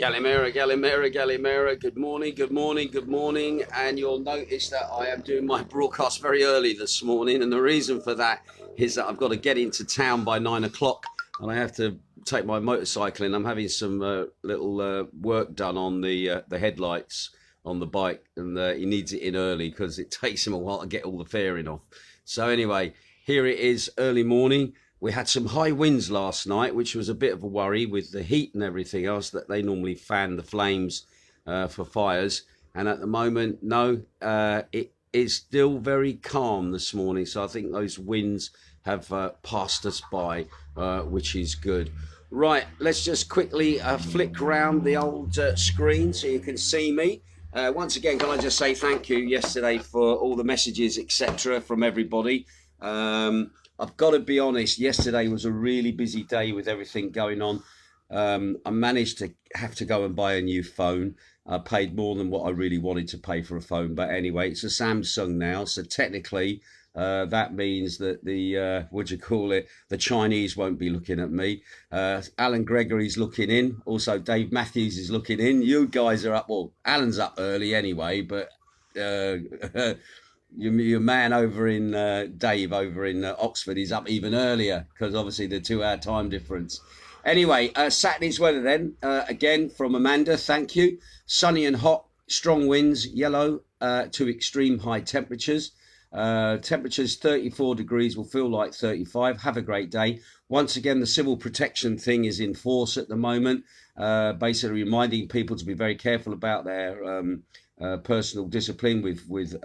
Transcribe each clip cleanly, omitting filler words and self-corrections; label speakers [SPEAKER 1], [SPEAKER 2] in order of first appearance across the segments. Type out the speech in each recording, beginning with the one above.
[SPEAKER 1] Galimera. Good morning. And you'll notice that I am doing my broadcast very early this morning. And the reason for that is that I've got to get into town by 9 o'clock and I have to take my motorcycle in. I'm having some little work done on the headlights on the bike, and he needs it in early because it takes him a while to get all the fairing off. So anyway, here it is, early morning. We had some high winds last night, which was a bit of a worry with the heat and everything else that they normally fan the flames for fires. And at the moment, no, it is still very calm this morning. So I think those winds have passed us by, which is good. Right, let's just quickly flick around the old screen so you can see me. Once again, can I just say thank you yesterday for all the messages, etc. from everybody. I've got to be honest, yesterday was a really busy day with everything going on. I managed to have to go and buy a new phone. I paid more than what I really wanted to pay for a phone. But anyway, it's a Samsung now. So technically, that means that the Chinese won't be looking at me. Alan Gregory's looking in. Also, Dave Matthews is looking in. You guys are up. Well, Alan's up early anyway, but... Your man over in Dave over in Oxford is up even earlier because obviously the 2-hour time difference. Anyway, Saturday's weather then, again from Amanda, thank you. Sunny and hot, strong winds, yellow to extreme high temperatures. Temperatures 34 degrees will feel like 35. Have a great day. Once again, the civil protection thing is in force at the moment, basically reminding people to be very careful about their personal discipline with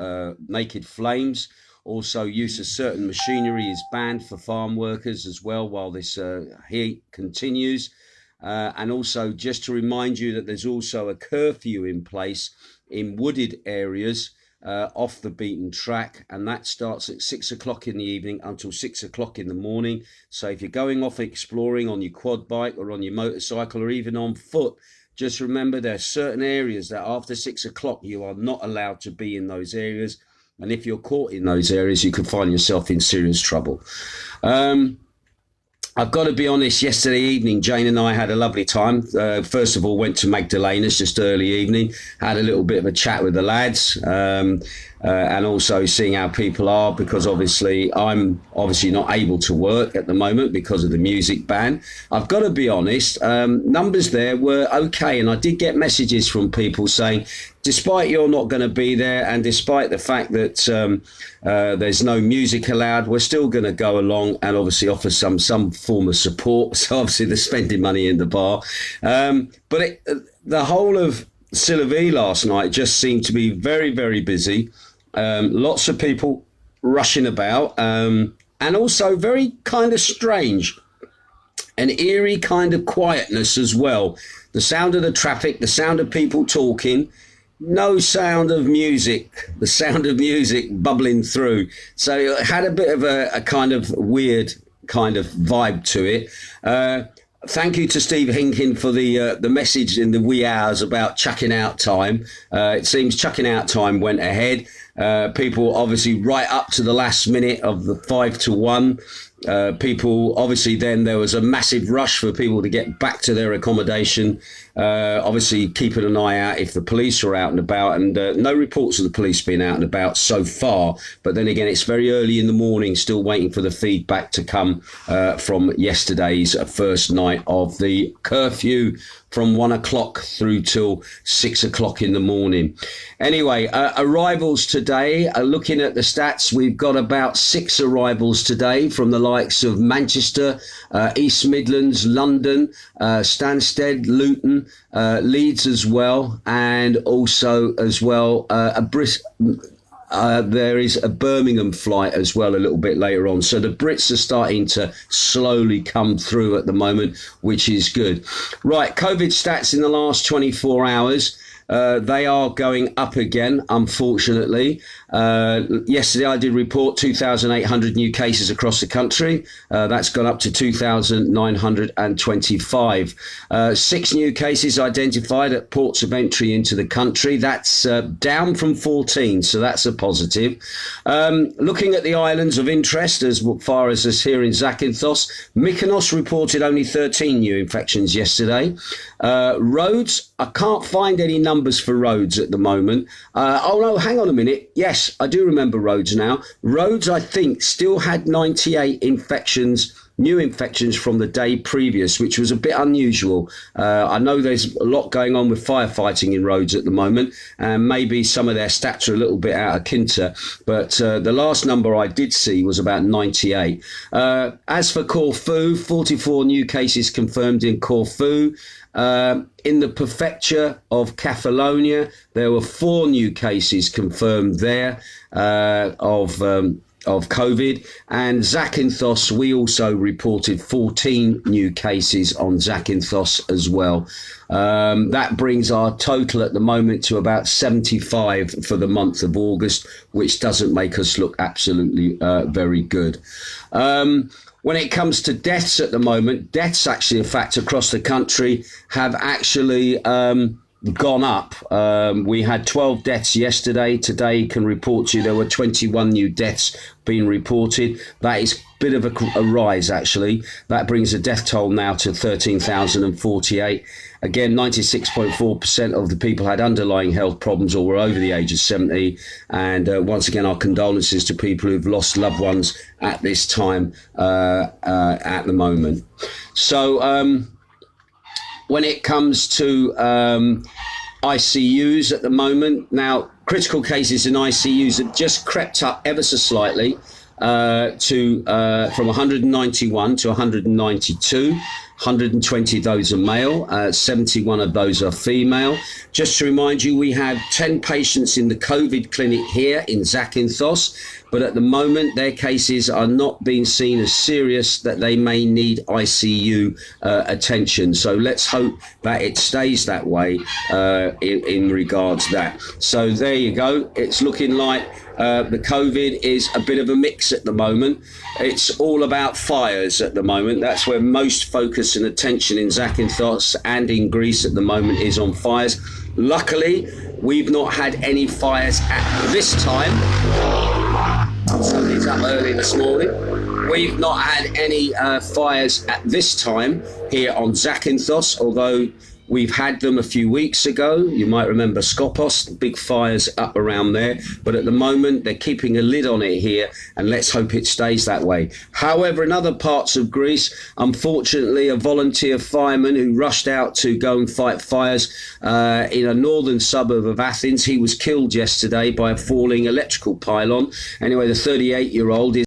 [SPEAKER 1] naked flames. Also, use of certain machinery is banned for farm workers as well while this heat continues. And also, just to remind you that there's also a curfew in place in wooded areas off the beaten track, and that starts at 6 o'clock in the evening until 6 o'clock in the morning. So if you're going off exploring on your quad bike or on your motorcycle or even on foot, just remember there are certain areas that after 6 o'clock you are not allowed to be in those areas. And if you're caught in those areas, you could find yourself in serious trouble. I've got to be honest, yesterday evening, Jane and I had a lovely time. First of all, went to Magdalena's just early evening, had a little bit of a chat with the lads, and also seeing how people are, because obviously I'm not able to work at the moment because of the music ban. I've got to be honest, numbers there were okay, and I did get messages from people saying, despite you're not going to be there and despite the fact that there's no music allowed, we're still going to go along and obviously offer some form of support. So obviously they're spending money in the bar. But the whole of Sillery last night just seemed to be very, very busy. Lots of people rushing about and also very kind of strange. An eerie kind of quietness as well. The sound of the traffic, the sound of people talking. No sound of music, the sound of music bubbling through. So it had a bit of a kind of weird kind of vibe to it. Thank you to Steve Hinkin for the message in the wee hours about chucking out time. It seems chucking out time went ahead. People obviously right up to the last minute of the 5 to 1. People obviously then there was a massive rush for people to get back to their accommodation, obviously keeping an eye out if the police are out and about, and no reports of the police being out and about so far, but then again it's very early in the morning, still waiting for the feedback to come from yesterday's first night of the curfew from 1 o'clock through till 6 o'clock in the morning. Anyway, arrivals today, looking at the stats, we've got about 6 arrivals today from the likes of Manchester, East Midlands, London, Stansted, Luton, Leeds as well, and also as well there is a Birmingham flight as well a little bit later on. So the Brits are starting to slowly come through at the moment, which is good. Right, COVID stats in the last 24 hours. They are going up again, unfortunately. Yesterday I did report 2,800 new cases across the country. That's gone up to 2,925. 6 new cases identified at ports of entry into the country. That's down from 14, so that's a positive. Looking at the islands of interest as far as us here in Zakynthos, Mykonos reported only 13 new infections yesterday. Rhodes, I can't find any numbers for Rhodes at the moment. Oh no, hang on a minute. Yes, I do remember Rhodes now. Rhodes, I think, still had 98 new infections from the day previous, which was a bit unusual. I know there's a lot going on with firefighting in Rhodes at the moment, and maybe some of their stats are a little bit out of kilter, but the last number I did see was about 98. As for Corfu, 44 new cases confirmed in Corfu. In the prefecture of Catalonia, there were 4 new cases confirmed there of COVID, and Zakynthos, we also reported 14 new cases on Zakynthos as well. That brings our total at the moment to about 75 for the month of August, which doesn't make us look absolutely very good. When it comes to deaths at the moment, deaths actually, in fact, across the country have actually gone up. We had 12 deaths yesterday. Today can report to you there were 21 new deaths being reported. That is a bit of a rise, actually. That brings the death toll now to 13,048. Again, 96.4% of the people had underlying health problems or were over the age of 70. And once again, our condolences to people who've lost loved ones at this time at the moment. So when it comes to ICUs at the moment, now critical cases in ICUs have just crept up ever so slightly from 191 to 192. 120 of those are male, 71 of those are female. Just to remind you, we have 10 patients in the COVID clinic here in Zakynthos, but at the moment their cases are not being seen as serious that they may need ICU attention. So let's hope that it stays that way in regards to that. So there you go. It's looking like the COVID is a bit of a mix at the moment. It's all about fires at the moment. That's where most focus and attention in Zakynthos and in Greece at the moment is on fires. Luckily, we've not had any fires at this time. Somebody's up early this morning. We've not had any fires at this time here on Zakynthos, although we've had them a few weeks ago. You might remember Skopos, the big fires up around there. But at the moment, they're keeping a lid on it here, and let's hope it stays that way. However, in other parts of Greece, unfortunately, a volunteer fireman who rushed out to go and fight fires in a northern suburb of Athens, he was killed yesterday by a falling electrical pylon. Anyway, the 38-year-old is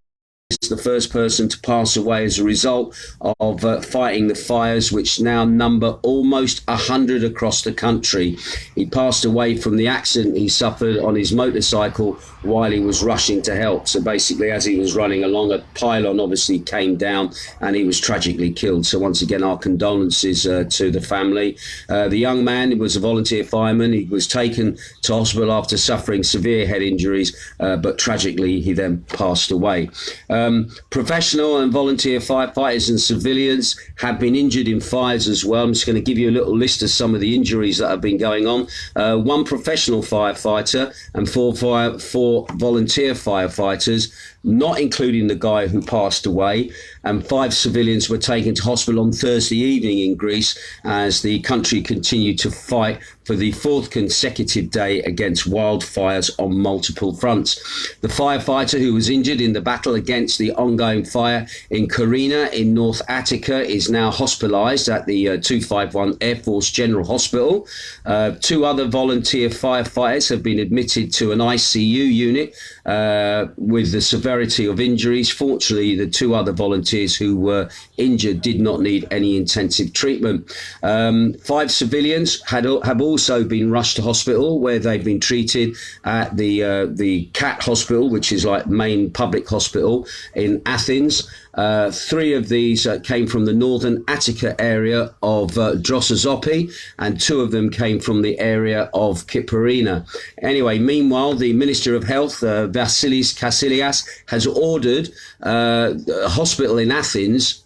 [SPEAKER 1] the first person to pass away as a result of fighting the fires, which now number almost 100 across the country. He passed away from the accident he suffered on his motorcycle while he was rushing to help. So basically, as he was running along, a pylon obviously came down and he was tragically killed. So once again, our condolences to the family. The young man was a volunteer fireman. He was taken to hospital after suffering severe head injuries, but tragically he then passed away. Professional and volunteer firefighters and civilians have been injured in fires as well. I'm just going to give you a little list of some of the injuries that have been going on. 1 professional firefighter and 4 volunteer firefighters, not including the guy who passed away, and 5 civilians were taken to hospital on Thursday evening in Greece as the country continued to fight for the 4th consecutive day against wildfires on multiple fronts. The firefighter who was injured in the battle against the ongoing fire in Karina in North Attica is now hospitalised at the 251 Air Force General Hospital. 2 other volunteer firefighters have been admitted to an ICU unit with the severity of injuries. Fortunately, the 2 other volunteers who were injured did not need any intensive treatment. 5 civilians have also been rushed to hospital, where they've been treated at the CAT hospital, which is like main public hospital in Athens. Three of these came from the northern Attica area of Drossozopi, and two of them came from the area of Kyparina. Anyway, meanwhile, the Minister of Health, Vasilis Kassilias, has ordered a hospital in Athens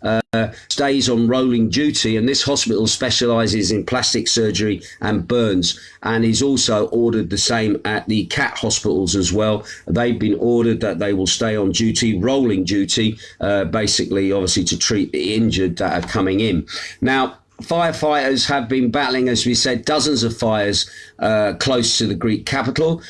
[SPEAKER 1] stays on rolling duty, and this hospital specialises in plastic surgery and burns, and he's also ordered the same at the CAT hospitals as well. They've been ordered that they will stay on duty, rolling duty, basically obviously to treat the injured that are coming in. Now, firefighters have been battling, as we said, dozens of fires close to the Greek capital,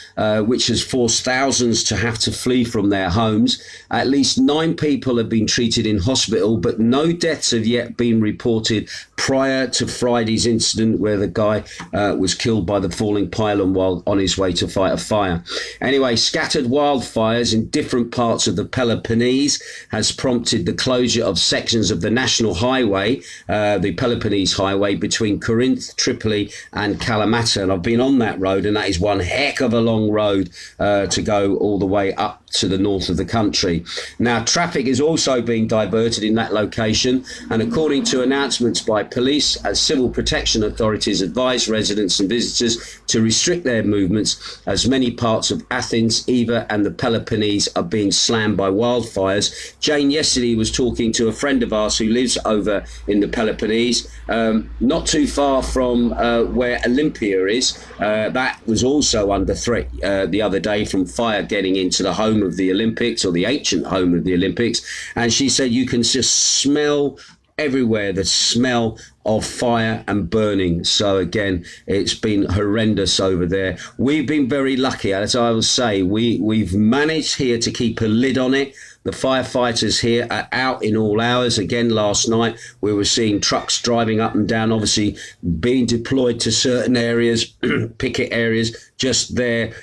[SPEAKER 1] which has forced thousands to have to flee from their homes. At least 9 people have been treated in hospital, but no deaths have yet been reported prior to Friday's incident where the guy was killed by the falling pylon while on his way to fight a fire. Anyway, scattered wildfires in different parts of the Peloponnese has prompted the closure of sections of the national highway, the Peloponnese highway between Corinth, Tripoli and Kalamata, and I've been on that road, and that is one heck of a long road to go all the way up to the north of the country. Now, traffic is also being diverted in that location, and according to announcements by police, as civil protection authorities advise residents and visitors to restrict their movements, as many parts of Athens, Eva and the Peloponnese are being slammed by wildfires. Jane yesterday was talking to a friend of ours who lives over in the Peloponnese, not too far from where Olympia is. That was also under threat the other day from fire getting into the home of the Olympics, or the ancient home of the Olympics, and she said you can just smell everywhere the smell of fire and burning. So again, it's been horrendous over there. We've been very lucky, as I will say. We've managed here to keep a lid on it. The firefighters here are out in all hours. Again, last night we were seeing trucks driving up and down, obviously being deployed to certain areas, picket areas, just there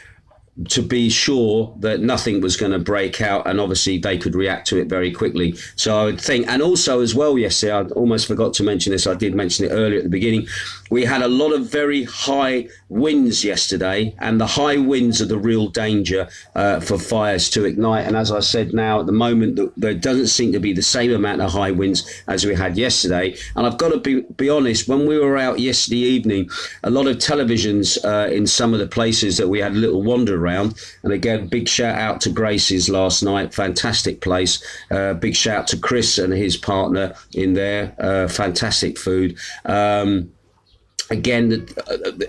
[SPEAKER 1] to be sure that nothing was going to break out, and obviously they could react to it very quickly. So I would think, and also as well yesterday, I almost forgot to mention this, I did mention it earlier at the beginning, we had a lot of very high winds yesterday, and the high winds are the real danger for fires to ignite. And as I said, now at the moment there doesn't seem to be the same amount of high winds as we had yesterday. And I've got to be honest, when we were out yesterday evening, a lot of televisions in some of the places that we had a little wander around, and again, big shout out to Grace's last night, fantastic place. Big shout out to Chris and his partner in there, fantastic food. Again,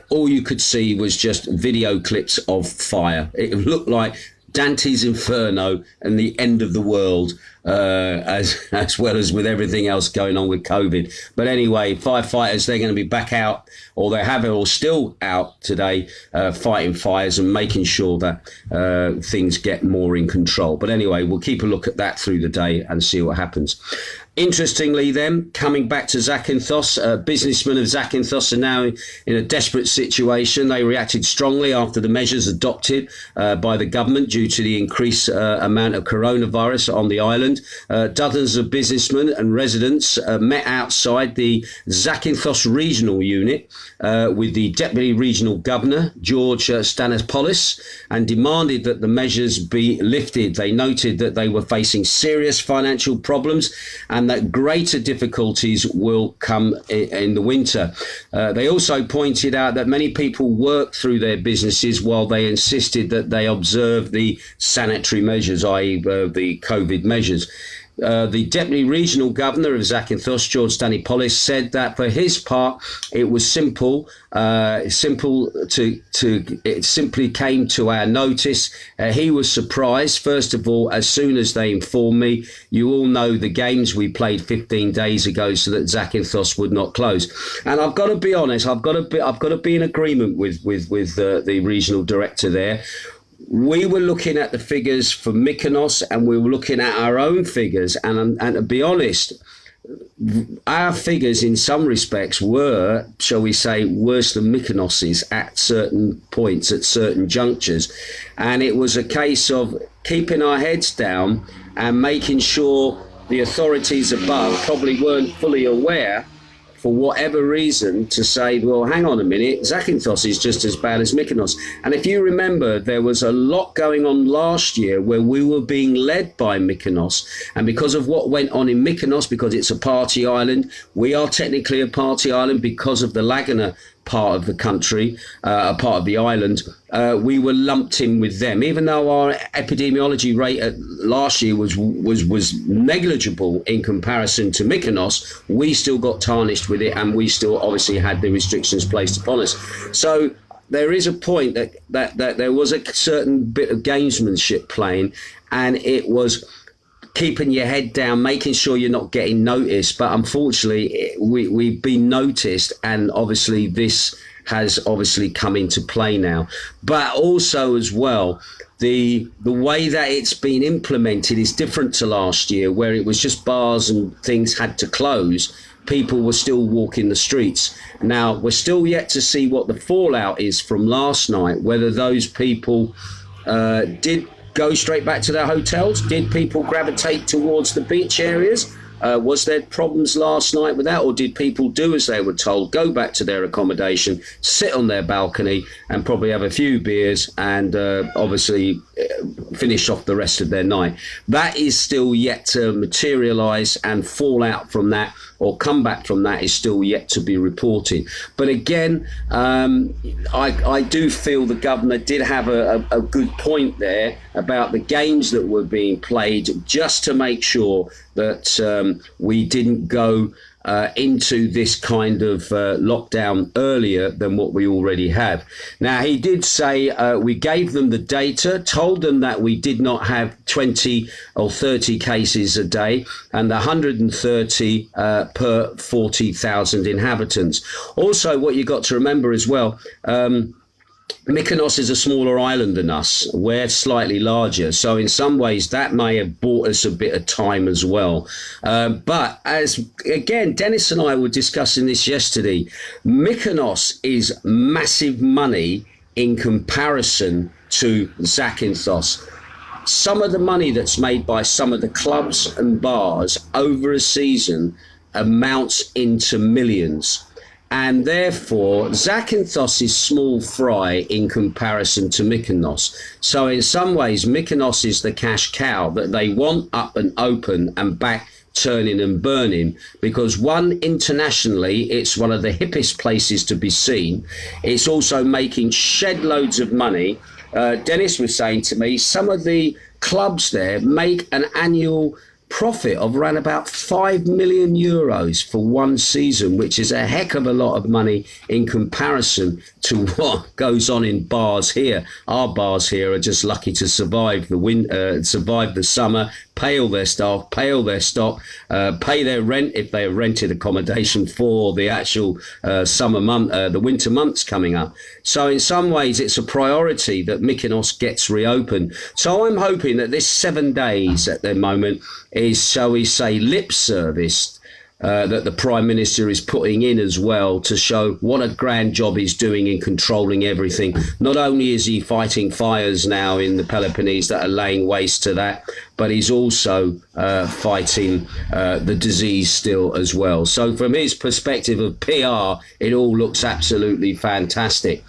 [SPEAKER 1] all you could see was just video clips of fire. It looked like Dante's Inferno and the end of the world, as well as with everything else going on with COVID. But anyway, firefighters, they're going to be back out, or they have it, or still out today, fighting fires and making sure that things get more in control. But anyway, we'll keep a look at that through the day and see what happens. Interestingly then, coming back to Zakynthos, businessmen of Zakynthos are now in a desperate situation. They reacted strongly after the measures adopted by the government due to the increased amount of coronavirus on the island. Dozens of businessmen and residents met outside the Zakynthos regional unit with the Deputy Regional Governor, George Stanipolis, and demanded that the measures be lifted. They noted that they were facing serious financial problems and that greater difficulties will come in the winter. They also pointed out that many people worked through their businesses while they insisted that they observe the sanitary measures, i.e. the COVID measures. The Deputy Regional Governor of Zakynthos, George Stanipolis, said that for his part, it was simple. It simply came to our notice. He was surprised, first of all, as soon as they informed me. You all know the games we played 15 days ago so that Zakynthos would not close. And I've got to be honest, I've got to be in agreement with the regional director there. We were looking at the figures for Mykonos, and we were looking at our own figures. And to be honest, our figures in some respects were, shall we say, worse than Mykonos's at certain points, at certain junctures. And it was a case of keeping our heads down and making sure the authorities above probably weren't fully aware for whatever reason, to say, well, hang on a minute, Zakynthos is just as bad as Mykonos. And if you remember, there was a lot going on last year where we were being led by Mykonos. And because of what went on in Mykonos, because it's a party island, we are technically a party island because of the Laguna part of the country, a part of the island, we were lumped in with them. Even though our epidemiology rate last year was negligible in comparison to Mykonos, we still got tarnished with it, and we still obviously had the restrictions placed upon us. So there is a point that there was a certain bit of gamesmanship playing, and it was keeping your head down, making sure you're not getting noticed. But unfortunately, we've been noticed, and obviously this has obviously come into play now. But also as well, the way that it's been implemented is different to last year, where it was just bars and things had to close. People were still walking the streets. Now, we're still yet to see what the fallout is from last night, whether those people did go straight back to their hotels. Did people gravitate towards the beach areas? Was there problems last night with that, or did people do as they were told, go back to their accommodation, sit on their balcony and probably have a few beers and obviously finish off the rest of their night? That is still yet to materialise, and fallout from that or come back from that is still yet to be reported. But again, I do feel the governor did have a good point there about the games that were being played, just to make sure that we didn't go into this kind of lockdown earlier than what we already have. Now, he did say we gave them the data, told them that we did not have 20 or 30 cases a day, and 130 per 40,000 inhabitants. Also, what you got to remember as well, Mykonos is a smaller island than us. We're slightly larger. So in some ways, that may have bought us a bit of time as well. But as, again, Dennis and I were discussing this yesterday, Mykonos is massive money in comparison to Zakynthos. Some of the money that's made by some of the clubs and bars over a season amounts into millions. And therefore, Zakynthos is small fry in comparison to Mykonos. So in some ways, Mykonos is the cash cow that they want up and open and back, turning and burning, because one, internationally, it's one of the hippest places to be seen. It's also making shed loads of money. Dennis was saying to me, some of the clubs there make an annual profit of around about 5 million euros for one season, which is a heck of a lot of money in comparison to what goes on in bars here. Our bars here are just lucky to survive the survive the summer, pay all their staff, pay all their stock, pay their rent if they have rented accommodation for the actual summer month, the winter months coming up. So in some ways, it's a priority that Mykonos gets reopened. So I'm hoping that this 7 days at the moment is, shall we say, lip service that the Prime Minister is putting in as well, to show what a grand job he's doing in controlling everything. Not only is he fighting fires now in the Peloponnese that are laying waste to that, but he's also fighting the disease still as well. So from his perspective of PR, it all looks absolutely fantastic.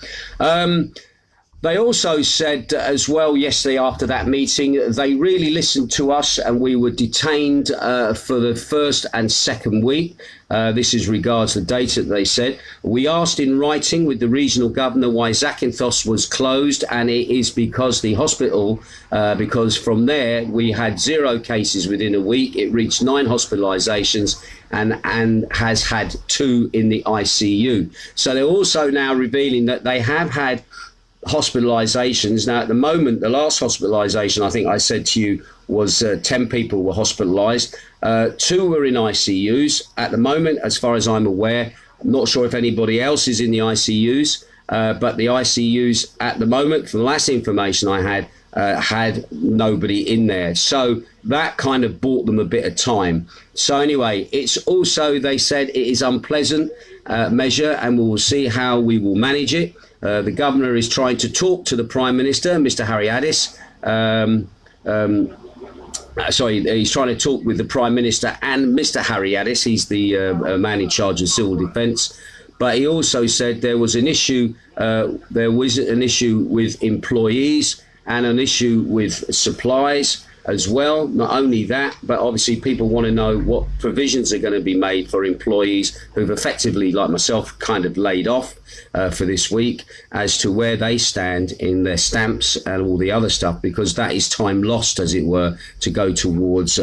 [SPEAKER 1] They also said as well yesterday after that meeting, they really listened to us, and we were detained for the first and second week. This is regards the data that they said. We asked in writing with the regional governor why Zakynthos was closed, and it is because the hospital, because from there we had 0 cases within a week. It reached 9 hospitalizations and has had 2 in the ICU. So they're also now revealing that they have had hospitalizations. Now, at the moment, the last hospitalization, I think I said to you, was 10 people were hospitalized. 2 were in ICUs. At the moment, as far as I'm aware, I'm not sure if anybody else is in the ICUs, but the ICUs at the moment, from the last information I had nobody in there. So that kind of bought them a bit of time. So anyway, it's also, they said, it is unpleasant measure, and we will see how we will manage it. The governor is trying to talk to the Prime Minister, Mr. Hariadis, he's trying to talk with the Prime Minister and Mr. Harriadis. He's the man in charge of civil defence. But he also said there was an issue. There was an issue with employees and an issue with supplies as well. Not only that, but obviously people want to know what provisions are going to be made for employees who've effectively, like myself, kind of laid off for this week, as to where they stand in their stamps and all the other stuff, because that is time lost, as it were, to go towards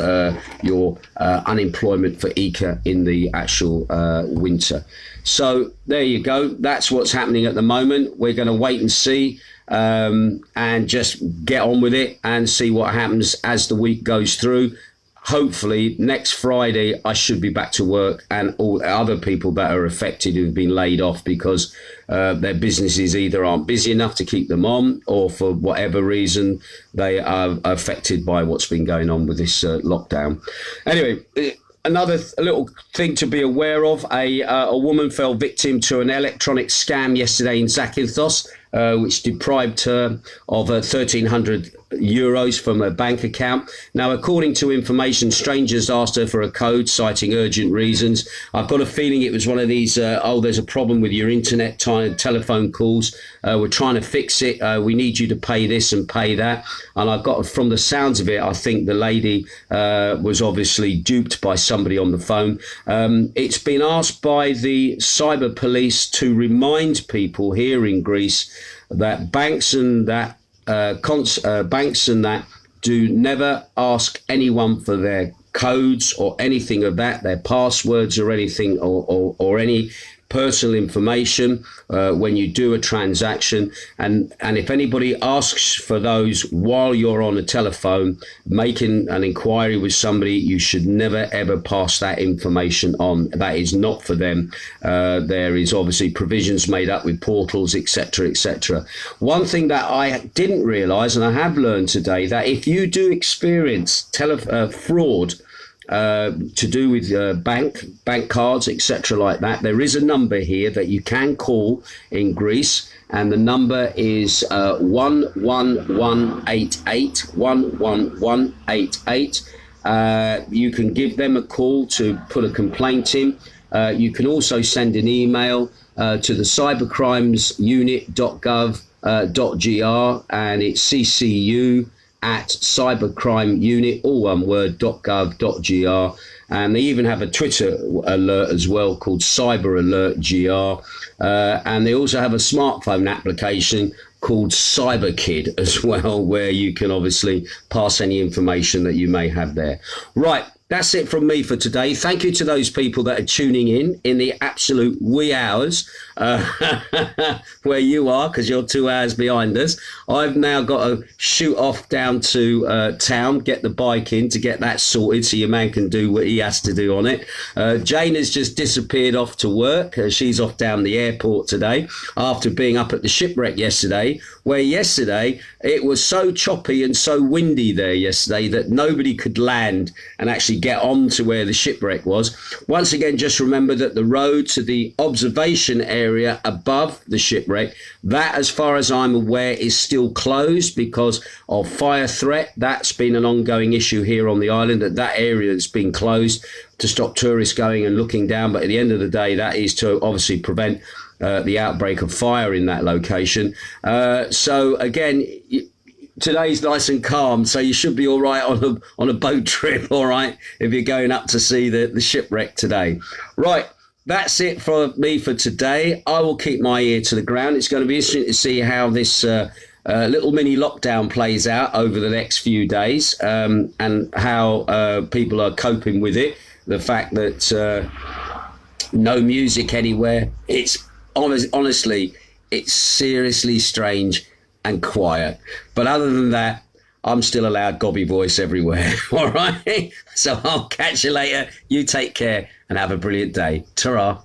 [SPEAKER 1] your unemployment for ICA in the actual winter. So there you go. That's what's happening at the moment. We're going to wait and see. And just get on with it and see what happens as the week goes through. Hopefully next Friday I should be back to work, and all the other people that are affected who've been laid off because their businesses either aren't busy enough to keep them on, or for whatever reason they are affected by what's been going on with this lockdown. Anyway, another little thing to be aware of, a woman fell victim to an electronic scam yesterday in Zakynthos, which deprived her of €1,300 from her bank account. Now, according to information, strangers asked her for a code, citing urgent reasons. I've got a feeling it was one of these, there's a problem with your internet telephone calls. We're trying to fix it. We need you to pay this and pay that. And I've got, from the sounds of it, I think the lady was obviously duped by somebody on the phone. It's been asked by the cyber police to remind people here in Greece that banks and that do never ask anyone for their codes or anything of that, their passwords or anything, or any personal information when you do a transaction, and if anybody asks for those while you're on a telephone making an inquiry with somebody, you should never ever pass that information on. That is not for them. There is obviously provisions made up with portals, etc., etc. One thing that I didn't realise, and I have learned today, that if you do experience fraud to do with bank cards, etc., like that, there is a number here that you can call in Greece, and the number is 11188 11188. You can give them a call to put a complaint in. You can also send an email to the cybercrimesunit.gov.gr, and it's ccu@cybercrimeunit, all one word, .gov.gr. And they even have a Twitter alert as well called Cyber Alert GR. And they also have a smartphone application called CyberKid as well, where you can obviously pass any information that you may have there. Right. That's it from me for today. Thank you to those people that are tuning in the absolute wee hours where you are, because you're 2 hours behind us. I've now got to shoot off down to town, get the bike in to get that sorted so your man can do what he has to do on it. Jane has just disappeared off to work. She's off down the airport today after being up at the shipwreck yesterday, where yesterday it was so choppy and so windy there yesterday that nobody could land and actually get on to where the shipwreck was. Once again, just remember that the road to the observation area above the shipwreck, that, as far as I'm aware, is still closed because of fire threat. That's been an ongoing issue here on the island, that area has been closed to stop tourists going and looking down. But at the end of the day, that is to obviously prevent the outbreak of fire in that location. So again, today's nice and calm, so you should be all right on a boat trip, all right, if you're going up to see the shipwreck today. Right, that's it for me for today. I will keep my ear to the ground. It's going to be interesting to see how this little mini lockdown plays out over the next few days, and how people are coping with it. The fact that no music anywhere. It's honestly, it's seriously strange and quiet. But other than that, I'm still allowed gobby voice everywhere. All right. So I'll catch you later. You take care and have a brilliant day. Ta-ra.